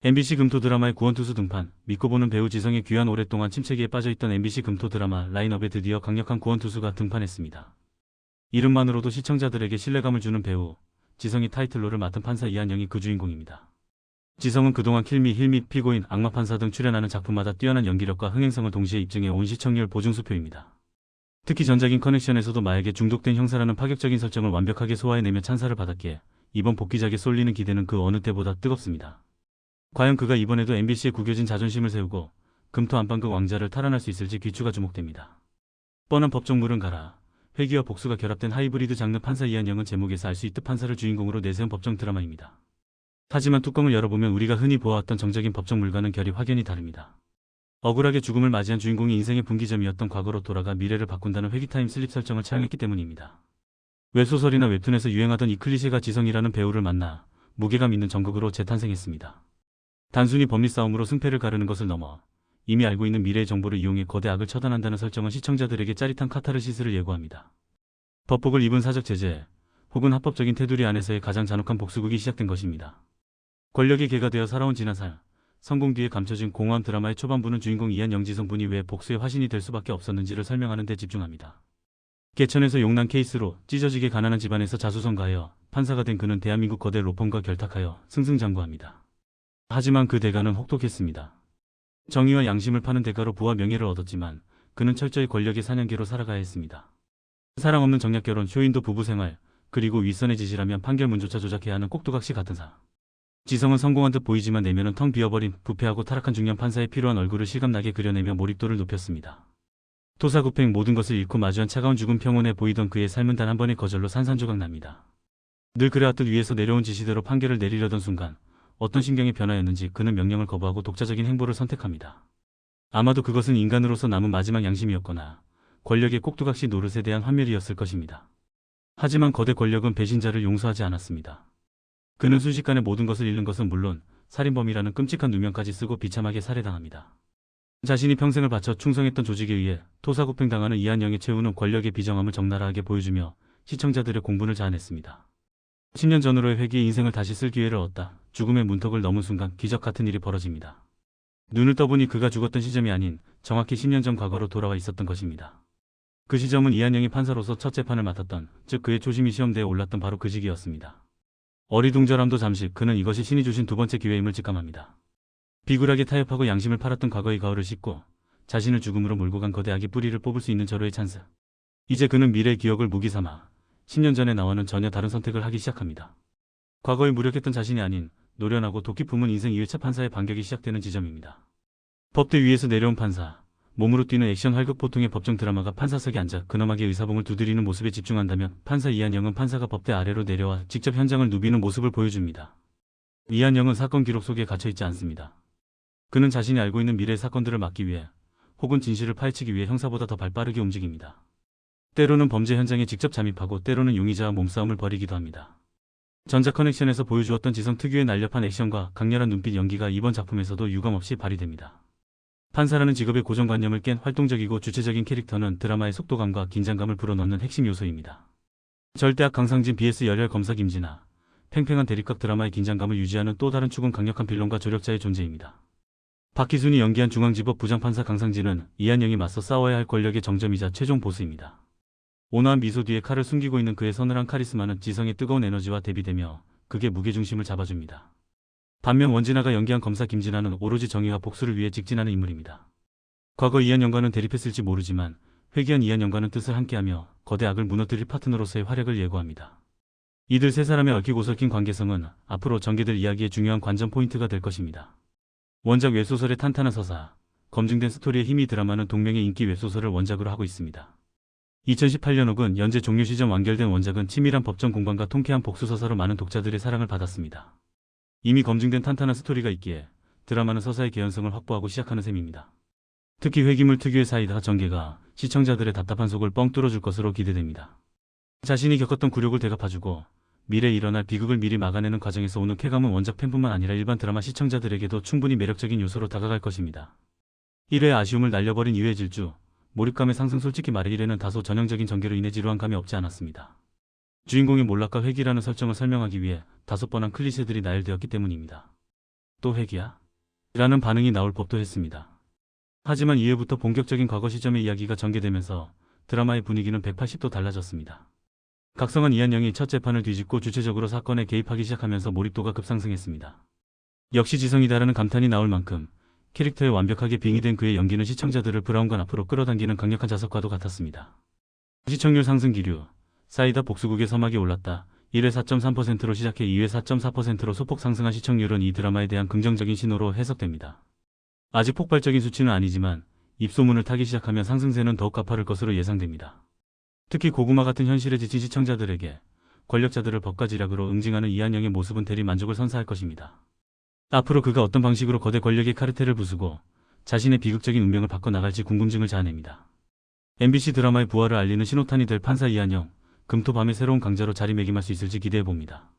MBC 금토 드라마의 구원투수 등판, 믿고 보는 배우 지성의 귀환. 오랫동안 침체기에 빠져있던 MBC 금토 드라마 라인업에 드디어 강력한 구원투수가 등판했습니다. 이름만으로도 시청자들에게 신뢰감을 주는 배우, 지성이 타이틀로를 맡은 판사 이한영이 그 주인공입니다. 지성은 그동안 킬미, 힐미, 피고인, 악마판사 등 출연하는 작품마다 뛰어난 연기력과 흥행성을 동시에 입증해 온 시청률 보증수표입니다. 특히 전작인 커넥션에서도 마약에 중독된 형사라는 파격적인 설정을 완벽하게 소화해내며 찬사를 받았기에 이번 복귀작에 쏠리는 기대는 그 어느 때보다 뜨겁습니다. 과연 그가 이번에도 MBC의 구겨진 자존심을 세우고 금토 안방극 왕자를 탈환할 수 있을지 귀추가 주목됩니다. 뻔한 법정물은 가라. 회기와 복수가 결합된 하이브리드 장르 판사 이한영은 제목에서 알 수 있듯 판사를 주인공으로 내세운 법정 드라마입니다. 하지만 뚜껑을 열어보면 우리가 흔히 보아왔던 정적인 법정물과는 결이 확연히 다릅니다. 억울하게 죽음을 맞이한 주인공이 인생의 분기점이었던 과거로 돌아가 미래를 바꾼다는 회기타임 슬립 설정을 차용했기 때문입니다. 웹소설이나 웹툰에서 유행하던 이 클리셰가 지성이라는 배우를 만나 무게감 있는 전극으로 재탄생했습니다. 단순히 법리 싸움으로 승패를 가르는 것을 넘어 이미 알고 있는 미래의 정보를 이용해 거대 악을 처단한다는 설정은 시청자들에게 짜릿한 카타르시스를 예고합니다. 법복을 입은 사적 제재 혹은 합법적인 테두리 안에서의 가장 잔혹한 복수극이 시작된 것입니다. 권력이 개가 되어 살아온 지나살, 성공 뒤에 감춰진 공허한 드라마의 초반부는 주인공 이한영 지성분이 왜 복수의 화신이 될 수밖에 없었는지를 설명하는 데 집중합니다. 개천에서 용난 케이스로 찢어지게 가난한 집안에서 자수성가하여 판사가 된 그는 대한민국 거대 로펌과 결탁하여 승승장구합니다. 하지만 그 대가는 혹독했습니다. 정의와 양심을 파는 대가로 부와 명예를 얻었지만 그는 철저히 권력의 사냥개로 살아가야 했습니다. 사랑 없는 정략결혼, 쇼인도 부부생활, 그리고 윗선의 지시라면 판결문조차 조작해야 하는 꼭두각시 같은 사. 지성은 성공한 듯 보이지만 내면은 텅 비어버린 부패하고 타락한 중년 판사의 피로한 얼굴을 실감나게 그려내며 몰입도를 높였습니다. 토사구팽 모든 것을 잃고 마주한 차가운 죽음 평온해 보이던 그의 삶은 단 한 번의 거절로 산산조각 납니다. 늘 그래왔듯 위에서 내려온 지시대로 판결을 내리려던 순간 어떤 심경의 변화였는지 그는 명령을 거부하고 독자적인 행보를 선택합니다. 아마도 그것은 인간으로서 남은 마지막 양심이었거나 권력의 꼭두각시 노릇에 대한 환멸이었을 것입니다. 하지만 거대 권력은 배신자를 용서하지 않았습니다. 그는 순식간에 모든 것을 잃는 것은 물론 살인범이라는 끔찍한 누명까지 쓰고 비참하게 살해당합니다. 자신이 평생을 바쳐 충성했던 조직에 의해 토사구팽당하는 이한영의 최후는 권력의 비정함을 적나라하게 보여주며 시청자들의 공분을 자아냈습니다. 10년 전으로의 회귀의 인생을 다시 쓸 기회를 얻다. 죽음의 문턱을 넘은 순간 기적 같은 일이 벌어집니다. 눈을 떠보니 그가 죽었던 시점이 아닌 정확히 10년 전 과거로 돌아와 있었던 것입니다. 그 시점은 이한영이 판사로서 첫 재판을 맡았던, 즉 그의 초심이 시험대에 올랐던 바로 그 시기였습니다. 어리둥절함도 잠시, 그는 이것이 신이 주신 두 번째 기회임을 직감합니다. 비굴하게 타협하고 양심을 팔았던 과거의 가오를 씻고 자신을 죽음으로 몰고 간 거대 악의 뿌리를 뽑을 수 있는 절호의 찬스. 이제 그는 미래의 기억을 무기 삼아 10년 전의 나와는 전혀 다른 선택을 하기 시작합니다. 과거에 무력했던 자신이 아닌 노련하고 도끼 품은 인생 2회차 판사의 반격이 시작되는 지점입니다. 법대 위에서 내려온 판사, 몸으로 뛰는 액션 활극 보통의 법정 드라마가 판사석에 앉아 근엄하게 의사봉을 두드리는 모습에 집중한다면 판사 이한영은 판사가 법대 아래로 내려와 직접 현장을 누비는 모습을 보여줍니다. 이한영은 사건 기록 속에 갇혀있지 않습니다. 그는 자신이 알고 있는 미래의 사건들을 막기 위해 혹은 진실을 파헤치기 위해 형사보다 더 발빠르게 움직입니다. 때로는 범죄 현장에 직접 잠입하고 때로는 용의자와 몸싸움을 벌이기도 합니다. 전작 커넥션에서 보여주었던 지성 특유의 날렵한 액션과 강렬한 눈빛 연기가 이번 작품에서도 유감없이 발휘됩니다. 판사라는 직업의 고정관념을 깬 활동적이고 주체적인 캐릭터는 드라마의 속도감과 긴장감을 불어넣는 핵심 요소입니다. 절대악 강상진 vs 열혈 검사 김진아, 팽팽한 대립각 드라마의 긴장감을 유지하는 또 다른 축은 강력한 빌런과 조력자의 존재입니다. 박희순이 연기한 중앙지법 부장판사 강상진은 이한영이 맞서 싸워야 할 권력의 정점이자 최종 보스입니다. 온화한 미소 뒤에 칼을 숨기고 있는 그의 서늘한 카리스마는 지성의 뜨거운 에너지와 대비되며 극의 무게중심을 잡아줍니다. 반면 원진아가 연기한 검사 김진아는 오로지 정의와 복수를 위해 직진하는 인물입니다. 과거 이한영과는 대립했을지 모르지만 회귀한 이한영과는 뜻을 함께하며 거대 악을 무너뜨릴 파트너로서의 활약을 예고합니다. 이들 세 사람의 얽히고 설킨 관계성은 앞으로 전개될 이야기의 중요한 관전 포인트가 될 것입니다. 원작 웹소설의 탄탄한 서사, 검증된 스토리의 힘이 드라마는 동명의 인기 웹소설을 원작으로 하고 있습니다. 2018년 혹은 연재 종료 시점 완결된 원작은 치밀한 법정 공방과 통쾌한 복수서사로 많은 독자들의 사랑을 받았습니다. 이미 검증된 탄탄한 스토리가 있기에 드라마는 서사의 개연성을 확보하고 시작하는 셈입니다. 특히 회기물 특유의 사이다 전개가 시청자들의 답답한 속을 뻥 뚫어줄 것으로 기대됩니다. 자신이 겪었던 굴욕을 대갚아주고 미래에 일어날 비극을 미리 막아내는 과정에서 오는 쾌감은 원작 팬뿐만 아니라 일반 드라마 시청자들에게도 충분히 매력적인 요소로 다가갈 것입니다. 1회의 아쉬움을 날려버린 2회 질주, 몰입감의 상승. 솔직히 말해 1회는 다소 전형적인 전개로 인해 지루한 감이 없지 않았습니다. 주인공의 몰락과 회귀라는 설정을 설명하기 위해 다소 뻔한 클리셰들이 나열되었기 때문입니다. 또 핵이야? 라는 반응이 나올 법도 했습니다. 하지만 이후부터 본격적인 과거 시점의 이야기가 전개되면서 드라마의 분위기는 180도 달라졌습니다. 각성한 이한영이 첫 재판을 뒤집고 주체적으로 사건에 개입하기 시작하면서 몰입도가 급상승했습니다. 역시 지성이다라는 감탄이 나올 만큼 캐릭터에 완벽하게 빙의된 그의 연기는 시청자들을 브라운관 앞으로 끌어당기는 강력한 자석과도 같았습니다. 시청률 상승 기류, 쌓이다 복수국의 서막이 올랐다. 1회 4.3%로 시작해 2회 4.4%로 소폭 상승한 시청률은 이 드라마에 대한 긍정적인 신호로 해석됩니다. 아직 폭발적인 수치는 아니지만 입소문을 타기 시작하면 상승세는 더욱 가파를 것으로 예상됩니다. 특히 고구마 같은 현실에 지친 시청자들에게 권력자들을 법가지략으로 응징하는 이한영의 모습은 대리 만족을 선사할 것입니다. 앞으로 그가 어떤 방식으로 거대 권력의 카르텔을 부수고 자신의 비극적인 운명을 바꿔나갈지 궁금증을 자아냅니다. MBC 드라마의 부활을 알리는 신호탄이 될 판사 이한영, 금토밤의 새로운 강자로 자리매김할 수 있을지 기대해봅니다.